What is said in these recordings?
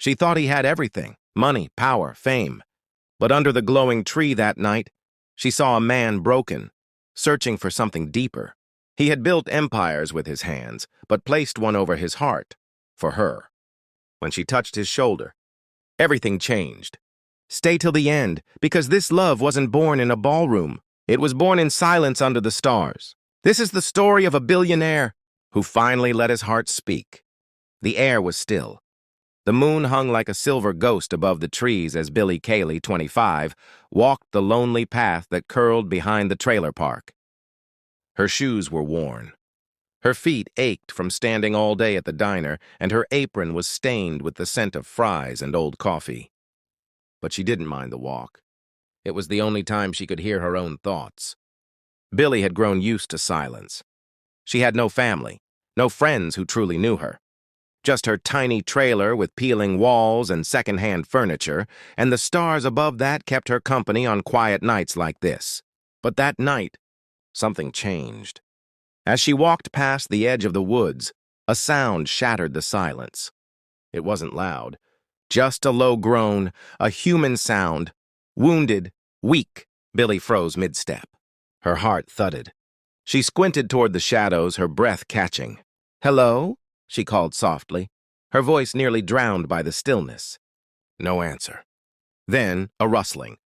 She thought he had everything: money, power, fame. But under the glowing tree that night, she saw a man broken, searching for something deeper. He had built empires with his hands, but placed one over his heart, for her. When she touched his shoulder, everything changed. Stay till the end, because this love wasn't born in a ballroom. It was born in silence under the stars. This is the story of a billionaire who finally let his heart speak. The air was still. The moon hung like a silver ghost above the trees as Billie Cayley, 25, walked the lonely path that curled behind the trailer park. Her shoes were worn. Her feet ached from standing all day at the diner, and her apron was stained with the scent of fries and old coffee. But she didn't mind the walk. It was the only time she could hear her own thoughts. Billie had grown used to silence. She had no family, no friends who truly knew her. Just her tiny trailer with peeling walls and second-hand furniture, and the stars above that kept her company on quiet nights like this. But that night, something changed. As she walked past the edge of the woods, a sound shattered the silence. It wasn't loud, just a low groan, a human sound. Wounded, weak, Billie froze mid-step. Her heart thudded. She squinted toward the shadows, her breath catching. "Hello?" she called softly, her voice nearly drowned by the stillness. No answer. Then, a rustling.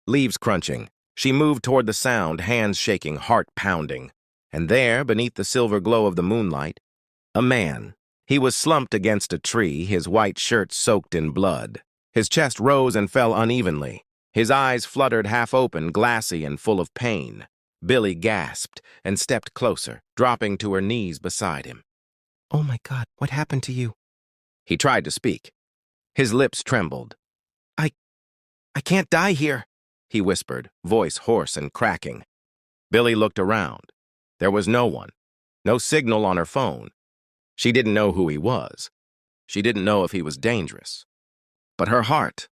Leaves crunching. She moved toward the sound, hands shaking, heart pounding. And there, beneath the silver glow of the moonlight, a man. He was slumped against a tree, his white shirt soaked in blood. His chest rose and fell unevenly. His eyes fluttered half open, glassy and full of pain. Billie gasped and stepped closer, dropping to her knees beside him. "Oh my God, what happened to you?" He tried to speak. His lips trembled. I can't die here," he whispered, voice hoarse and cracking. Billie looked around. There was no one, no signal on her phone. She didn't know who he was. She didn't know if he was dangerous. But her heart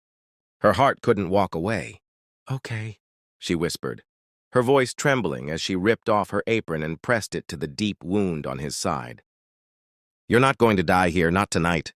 couldn't walk away. "Okay," she whispered, her voice trembling as she ripped off her apron and pressed it to the deep wound on his side. "You're not going to die here, not tonight."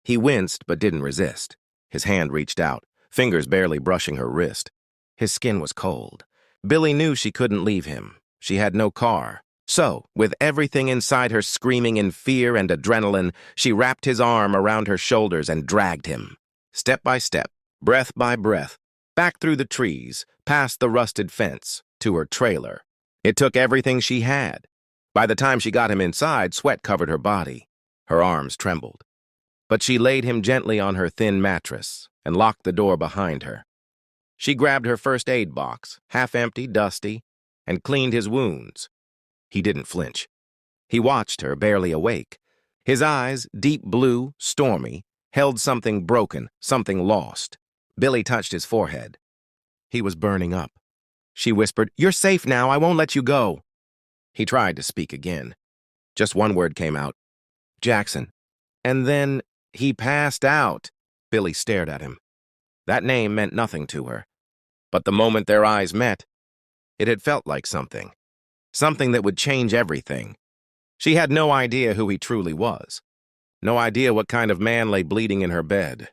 He winced but didn't resist. His hand reached out, fingers barely brushing her wrist. His skin was cold. Billie knew she couldn't leave him. She had no car. So, with everything inside her screaming in fear and adrenaline, she wrapped his arm around her shoulders and dragged him. Step by step, breath by breath, back through the trees, past the rusted fence, to her trailer. It took everything she had. By the time she got him inside, sweat covered her body. Her arms trembled. But she laid him gently on her thin mattress and locked the door behind her. She grabbed her first aid box, half empty, dusty, and cleaned his wounds. He didn't flinch. He watched her, barely awake. His eyes, deep blue, stormy, held something broken, something lost. Billie touched his forehead. He was burning up. She whispered, "You're safe now, I won't let you go." He tried to speak again. Just one word came out. "Jackson." And then he passed out. Billie stared at him. That name meant nothing to her. But the moment their eyes met, it had felt like something. Something that would change everything. She had no idea who he truly was. No idea what kind of man lay bleeding in her bed.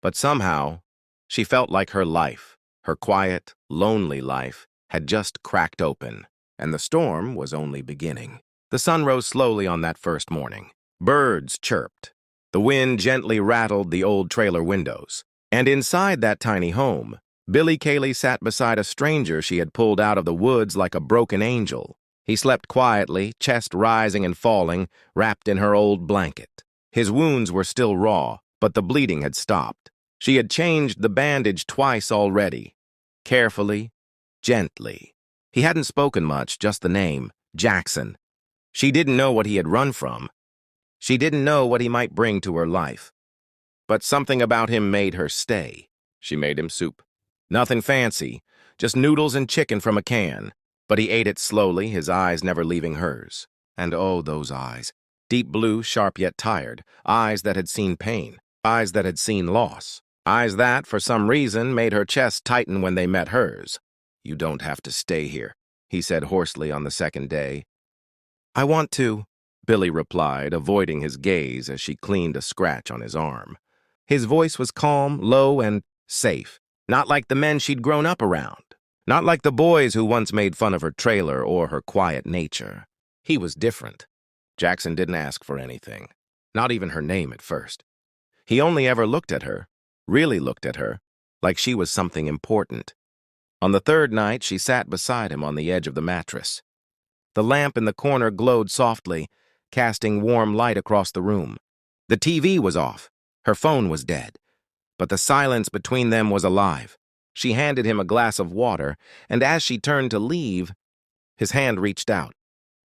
But somehow, she felt like her life, her quiet, lonely life, had just cracked open, and the storm was only beginning. The sun rose slowly on that first morning. Birds chirped. The wind gently rattled the old trailer windows. And inside that tiny home, Billie Cayley sat beside a stranger she had pulled out of the woods like a broken angel. He slept quietly, chest rising and falling, wrapped in her old blanket. His wounds were still raw, but the bleeding had stopped. She had changed the bandage twice already. Carefully, gently. He hadn't spoken much, just the name, Jackson. She didn't know what he had run from. She didn't know what he might bring to her life. But something about him made her stay. She made him soup. Nothing fancy, just noodles and chicken from a can. But he ate it slowly, his eyes never leaving hers. And oh, those eyes. Deep blue, sharp yet tired. Eyes that had seen pain. Eyes that had seen loss. Eyes that, for some reason, made her chest tighten when they met hers. "You don't have to stay here," he said hoarsely on the second day. "I want to," Billie replied, avoiding his gaze as she cleaned a scratch on his arm. His voice was calm, low, and safe. Not like the men she'd grown up around. Not like the boys who once made fun of her trailer or her quiet nature. He was different. Jackson didn't ask for anything. Not even her name at first. He only ever looked at her, really looked at her, like she was something important. On the third night, she sat beside him on the edge of the mattress. The lamp in the corner glowed softly, casting warm light across the room. The TV was off. Her phone was dead. But the silence between them was alive. She handed him a glass of water, and as she turned to leave, his hand reached out.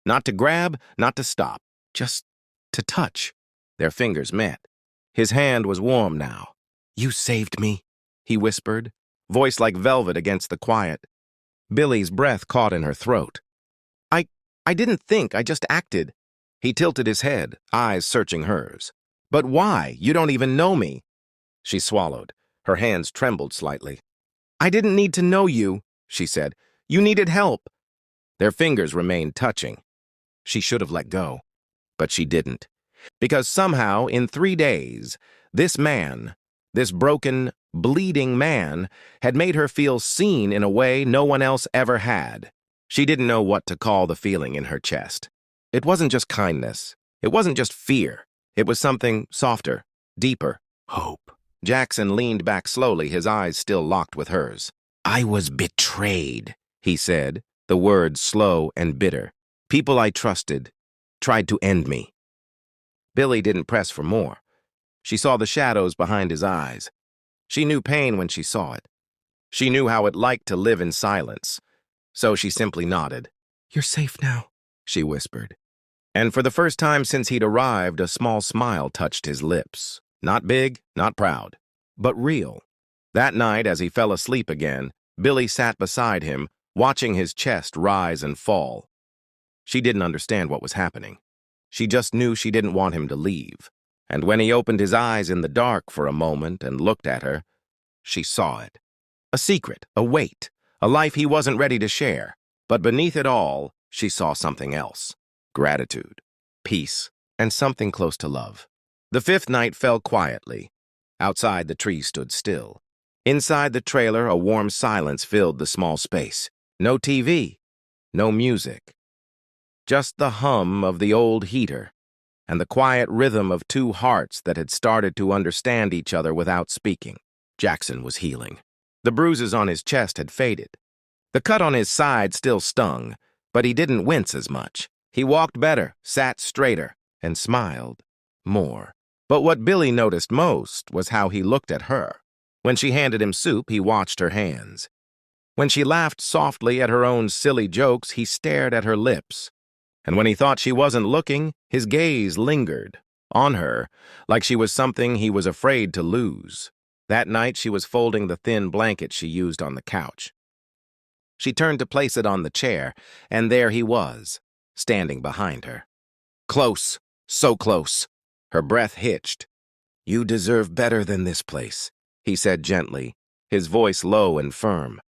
Not to grab, not to stop, just to touch. Their fingers met. His hand was warm now. "You saved me," he whispered, voice like velvet against the quiet. Billy's breath caught in her throat. I didn't think, I just acted." He tilted his head, eyes searching hers. "But why? You don't even know me." She swallowed. Her hands trembled slightly. "I didn't need to know you," she said. "You needed help." Their fingers remained touching. She should have let go, but she didn't. Because somehow, in 3 days, this man, this broken, bleeding man, had made her feel seen in a way no one else ever had. She didn't know what to call the feeling in her chest. It wasn't just kindness. It wasn't just fear. It was something softer, deeper. Hope. Jackson leaned back slowly, his eyes still locked with hers. "I was betrayed," he said, the words slow and bitter. "People I trusted tried to end me." Billy didn't press for more. She saw the shadows behind his eyes. She knew pain when she saw it. She knew how it liked to live in silence. So she simply nodded. "You're safe now," she whispered. And for the first time since he'd arrived, a small smile touched his lips. Not big, not proud, but real. That night, as he fell asleep again, Billy sat beside him, watching his chest rise and fall. She didn't understand what was happening. She just knew she didn't want him to leave. And when he opened his eyes in the dark for a moment and looked at her, she saw it. A secret, a weight, a life he wasn't ready to share. But beneath it all, she saw something else. Gratitude, peace, and something close to love. The 5th night fell quietly. Outside, the trees stood still. Inside the trailer, a warm silence filled the small space. No TV, no music. Just the hum of the old heater and the quiet rhythm of 2 hearts that had started to understand each other without speaking. Jackson was healing. The bruises on his chest had faded. The cut on his side still stung, but he didn't wince as much. He walked better, sat straighter, and smiled more. But what Billy noticed most was how he looked at her. When she handed him soup, he watched her hands. When she laughed softly at her own silly jokes, he stared at her lips. And when he thought she wasn't looking, his gaze lingered on her, like she was something he was afraid to lose. That night, she was folding the thin blanket she used on the couch. She turned to place it on the chair, and there he was, standing behind her. Close, so close. Her breath hitched. "You deserve better than this place," he said gently, his voice low and firm.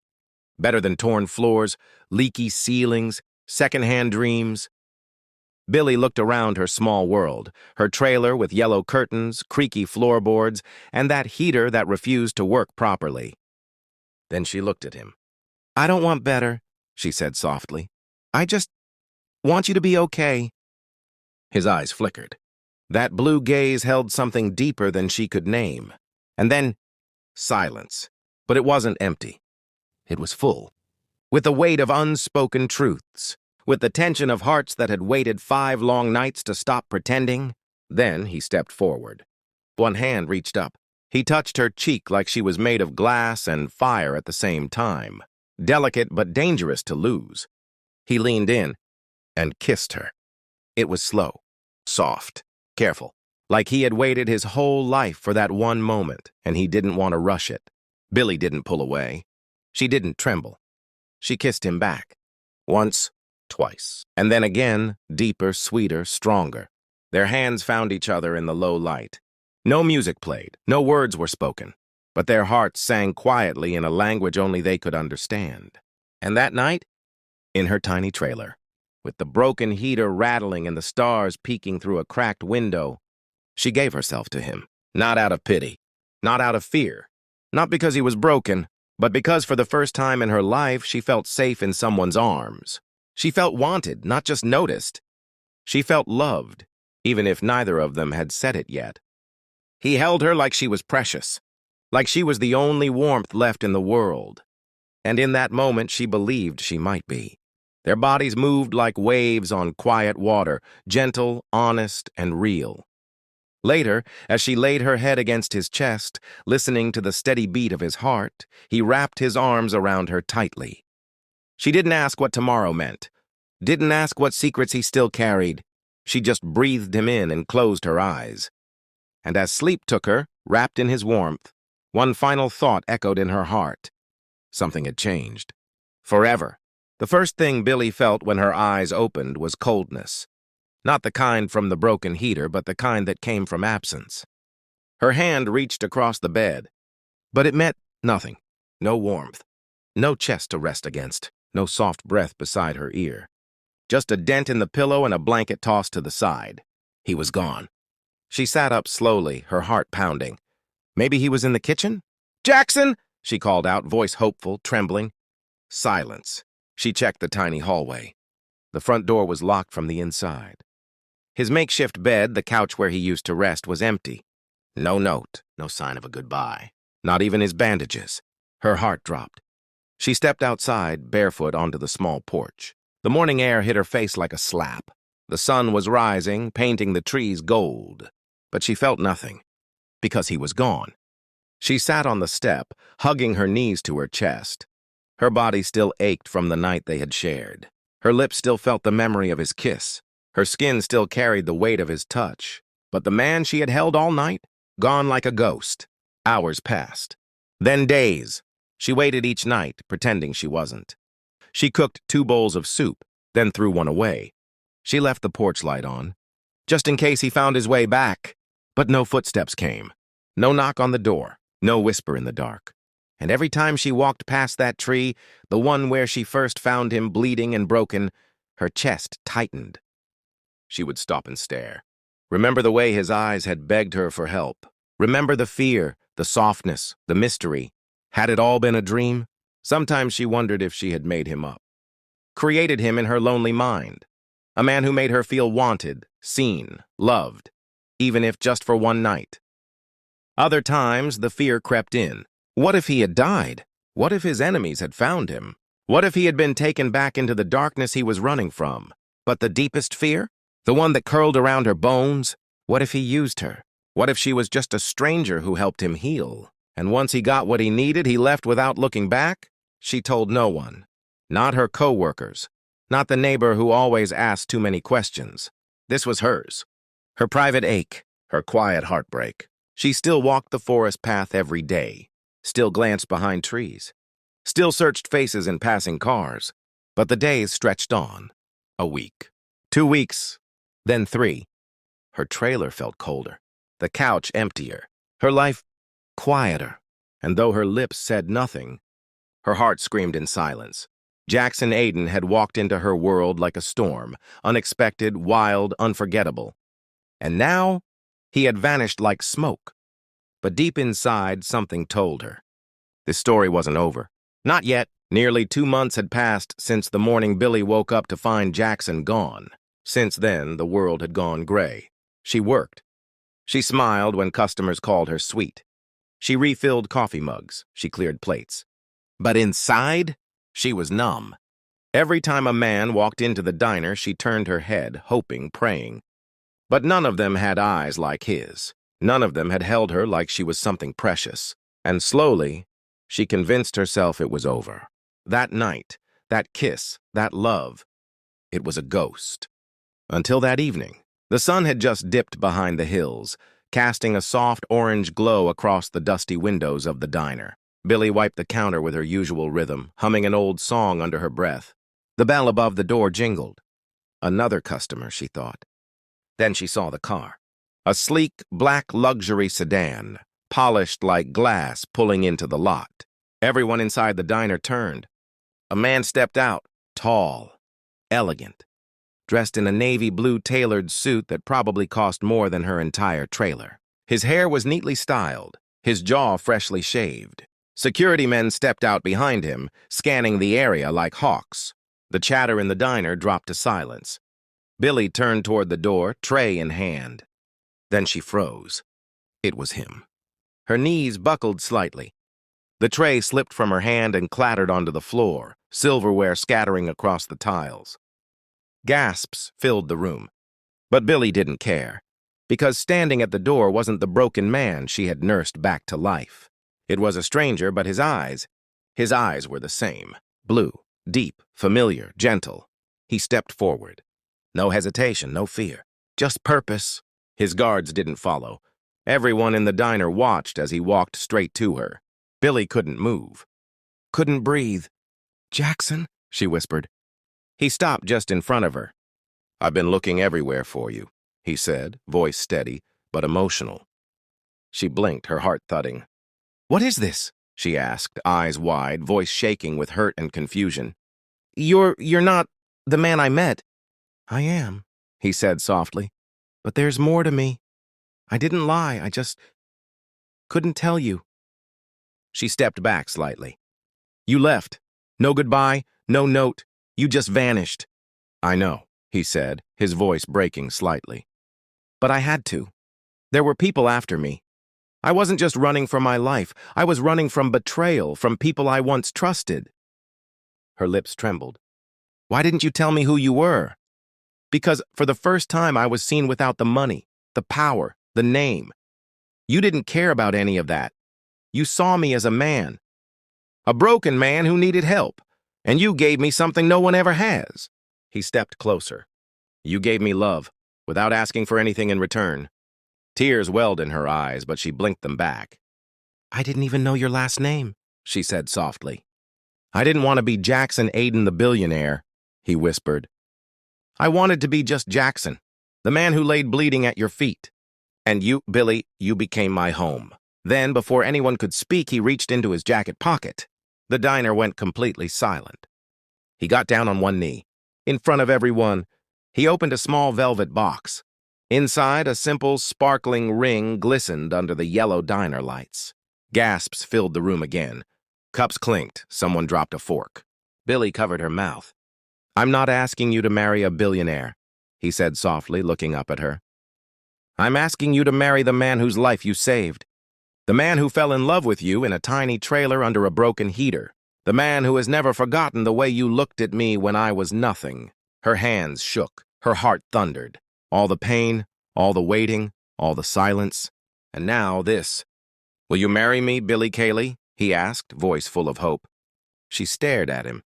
"Better than torn floors, leaky ceilings, secondhand dreams." Billy looked around her small world, her trailer with yellow curtains, creaky floorboards, and that heater that refused to work properly. Then she looked at him. "I don't want better," she said softly. "I just want you to be okay." His eyes flickered. That blue gaze held something deeper than she could name. And then, silence. But it wasn't empty. It was full. With the weight of unspoken truths. With the tension of hearts that had waited 5 long nights to stop pretending. Then he stepped forward. One hand reached up. He touched her cheek like she was made of glass and fire at the same time. Delicate but dangerous to lose. He leaned in and kissed her. It was slow, soft, careful, like he had waited his whole life for that one moment, and he didn't want to rush it. Billy didn't pull away. She didn't tremble. She kissed him back. Once, twice, and then again, deeper, sweeter, stronger. Their hands found each other in the low light. No music played, no words were spoken, but their hearts sang quietly in a language only they could understand. And that night, in her tiny trailer, with the broken heater rattling and the stars peeking through a cracked window, she gave herself to him, not out of pity, Not out of fear. Not because he was broken, but because for the first time in her life she felt safe in someone's arms. She felt wanted, not just noticed. She felt loved, even if neither of them had said it yet. He held her like she was precious, like she was the only warmth left in the world. And in that moment she believed she might be. Their bodies moved like waves on quiet water, gentle, honest, and real. Later, as she laid her head against his chest, listening to the steady beat of his heart, he wrapped his arms around her tightly. She didn't ask what tomorrow meant, didn't ask what secrets he still carried. She just breathed him in and closed her eyes. And as sleep took her, wrapped in his warmth, one final thought echoed in her heart. Something had changed. Forever. The first thing Billy felt when her eyes opened was coldness. Not the kind from the broken heater, but the kind that came from absence. Her hand reached across the bed, but it meant nothing. No warmth. No chest to rest against. No soft breath beside her ear. Just a dent in the pillow and a blanket tossed to the side. He was gone. She sat up slowly, her heart pounding. Maybe he was in the kitchen? "Jackson!" she called out, voice hopeful, trembling. Silence. She checked the tiny hallway. The front door was locked from the inside. His makeshift bed, the couch where he used to rest, was empty. No note, no sign of a goodbye. Not even his bandages. Her heart dropped. She stepped outside, barefoot, onto the small porch. The morning air hit her face like a slap. The sun was rising, painting the trees gold. But she felt nothing, because he was gone. She sat on the step, hugging her knees to her chest. Her body still ached from the night they had shared. Her lips still felt the memory of his kiss. Her skin still carried the weight of his touch. But the man she had held all night, gone like a ghost. Hours passed. Then days. She waited each night, pretending she wasn't. She cooked 2 bowls of soup, then threw one away. She left the porch light on, just in case he found his way back. But no footsteps came. No knock on the door. No whisper in the dark. And every time she walked past that tree, the one where she first found him bleeding and broken, her chest tightened. She would stop and stare. Remember the way his eyes had begged her for help. Remember the fear, the softness, the mystery. Had it all been a dream? Sometimes she wondered if she had made him up. Created him in her lonely mind. A man who made her feel wanted, seen, loved, even if just for one night. Other times, the fear crept in. What if he had died? What if his enemies had found him? What if he had been taken back into the darkness he was running from? But the deepest fear? The one that curled around her bones? What if he used her? What if she was just a stranger who helped him heal? And once he got what he needed, he left without looking back? She told no one. Not her co-workers. Not the neighbor who always asked too many questions. This was hers. Her private ache. Her quiet heartbreak. She still walked the forest path every day. Still glanced behind trees. Still searched faces in passing cars. But the days stretched on. A week. 2 weeks. Then 3. Her trailer felt colder. The couch emptier. Her life quieter. And though her lips said nothing, her heart screamed in silence. Jackson Aiden had walked into her world like a storm, unexpected, wild, unforgettable. And now, he had vanished like smoke. But deep inside, something told her. This story wasn't over. Not yet. Nearly 2 months had passed since the morning Billy woke up to find Jackson gone. Since then, the world had gone gray. She worked. She smiled when customers called her sweet. She refilled coffee mugs. She cleared plates. But inside, she was numb. Every time a man walked into the diner, she turned her head, hoping, praying. But none of them had eyes like his. None of them had held her like she was something precious. And slowly, she convinced herself it was over. That night, that kiss, that love, it was a ghost. Until that evening, the sun had just dipped behind the hills, casting a soft orange glow across the dusty windows of the diner. Billy wiped the counter with her usual rhythm, humming an old song under her breath. The bell above the door jingled. Another customer, she thought. Then she saw the car. A sleek, black luxury sedan, polished like glass, pulling into the lot. Everyone inside the diner turned. A man stepped out, tall, elegant, dressed in a navy blue tailored suit that probably cost more than her entire trailer. His hair was neatly styled, his jaw freshly shaved. Security men stepped out behind him, scanning the area like hawks. The chatter in the diner dropped to silence. Billy turned toward the door, tray in hand. Then she froze. It was him. Her knees buckled slightly. The tray slipped from her hand and clattered onto the floor, silverware scattering across the tiles. Gasps filled the room. But Billy didn't care, because standing at the door wasn't the broken man she had nursed back to life. It was a stranger, but his eyes were the same. Blue, deep, familiar, gentle. He stepped forward. No hesitation, no fear. Just purpose. His guards didn't follow. Everyone in the diner watched as he walked straight to her. Billy couldn't move. Couldn't breathe. "Jackson," she whispered. He stopped just in front of her. "I've been looking everywhere for you," he said, voice steady, but emotional. She blinked, her heart thudding. "What is this?" she asked, eyes wide, voice shaking with hurt and confusion. You're not the man I met." "I am," he said softly. "But there's more to me. I didn't lie, I just couldn't tell you." She stepped back slightly. "You left. No goodbye, no note. You just vanished." "I know," he said, his voice breaking slightly. "But I had to. There were people after me. I wasn't just running for my life. I was running from betrayal, from people I once trusted." Her lips trembled. "Why didn't you tell me who you were?" "Because for the first time I was seen without the money, the power, the name. You didn't care about any of that. You saw me as a man. A broken man who needed help. And you gave me something no one ever has." He stepped closer. "You gave me love, without asking for anything in return." Tears welled in her eyes, but she blinked them back. "I didn't even know your last name," she said softly. "I didn't want to be Jackson Aiden the billionaire," he whispered. "I wanted to be just Jackson, the man who laid bleeding at your feet. And you, Billy, you became my home." Then, before anyone could speak, he reached into his jacket pocket. The diner went completely silent. He got down on one knee. In front of everyone, he opened a small velvet box. Inside, a simple, sparkling ring glistened under the yellow diner lights. Gasps filled the room again. Cups clinked. Someone dropped a fork. Billy covered her mouth. "I'm not asking you to marry a billionaire," he said softly, looking up at her. "I'm asking you to marry the man whose life you saved. The man who fell in love with you in a tiny trailer under a broken heater. The man who has never forgotten the way you looked at me when I was nothing." Her hands shook. Her heart thundered. All the pain, all the waiting, all the silence. And now this. "Will you marry me, Billy Cayley?" he asked, voice full of hope. She stared at him.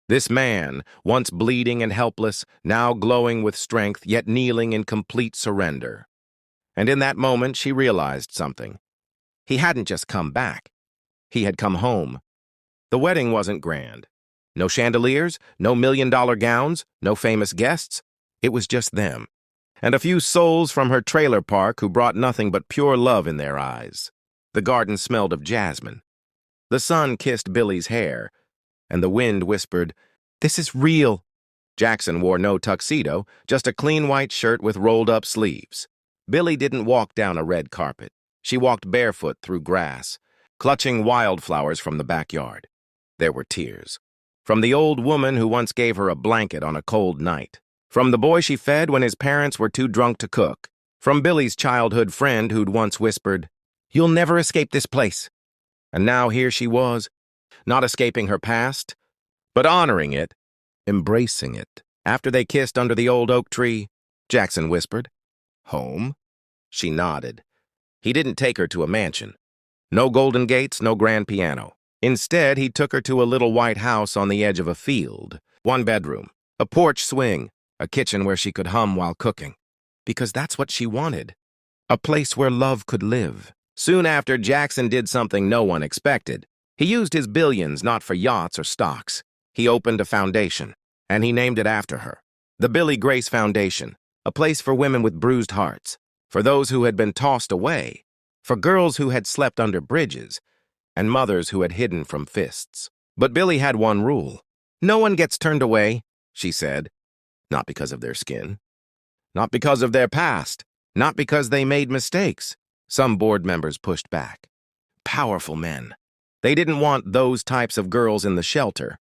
This man, once bleeding and helpless, now glowing with strength, yet kneeling in complete surrender. And in that moment, she realized something. He hadn't just come back. He had come home. The wedding wasn't grand. No chandeliers, no million-dollar gowns, no famous guests. It was just them. And a few souls from her trailer park who brought nothing but pure love in their eyes. The garden smelled of jasmine. The sun kissed Billy's hair, and the wind whispered, "This is real." Jackson wore no tuxedo, just a clean white shirt with rolled-up sleeves. Billy didn't walk down a red carpet. She walked barefoot through grass, clutching wildflowers from the backyard. There were tears. From the old woman who once gave her a blanket on a cold night. From the boy she fed when his parents were too drunk to cook. From Billy's childhood friend who'd once whispered, "You'll never escape this place." And now here she was, not escaping her past, but honoring it, embracing it. After they kissed under the old oak tree, Jackson whispered, "Home?" She nodded. He didn't take her to a mansion. No golden gates, no grand piano. Instead, he took her to a little white house on the edge of a field. One bedroom, a porch swing, a kitchen where she could hum while cooking. Because that's what she wanted. A place where love could live. Soon after, Jackson did something no one expected. He used his billions not for yachts or stocks. He opened a foundation, and he named it after her. The Billy Grace Foundation, a place for women with bruised hearts, for those who had been tossed away, for girls who had slept under bridges, and mothers who had hidden from fists. But Billy had one rule. "No one gets turned away," she said. Not because of their skin. Not because of their past. Not because they made mistakes. Some board members pushed back. powerful men. They didn't want those types of girls in the shelter.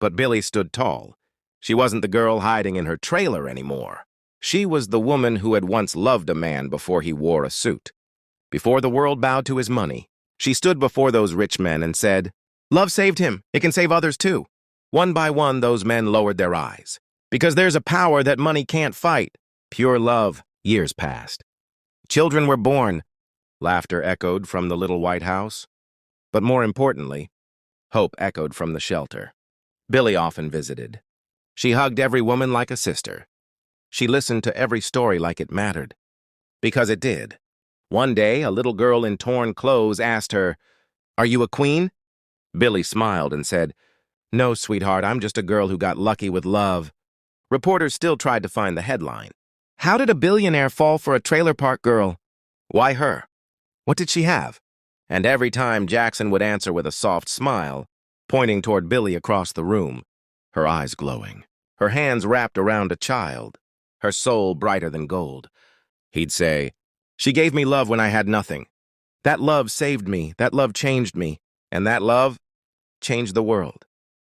But Billy stood tall. She wasn't the girl hiding in her trailer anymore. She was the woman who had once loved a man before he wore a suit. Before the world bowed to his money, she stood before those rich men and said, "Love saved him. It can save others too." One by one, those men lowered their eyes. Because there's a power that money can't fight. Pure love. Years passed. Children were born. Laughter echoed from the little white house. But more importantly, hope echoed from the shelter. Billy often visited. She hugged every woman like a sister. She listened to every story like it mattered. Because it did. One day, a little girl in torn clothes asked her, "Are you a queen?" Billy smiled and said, "No, sweetheart, I'm just a girl who got lucky with love." Reporters still tried to find the headline. How did a billionaire fall for a trailer park girl? Why her? What did she have? And every time Jackson would answer with a soft smile, pointing toward Billy across the room, her eyes glowing, her hands wrapped around a child, her soul brighter than gold. He'd say, "She gave me love when I had nothing. That love saved me, that love changed me, and that love changed the world."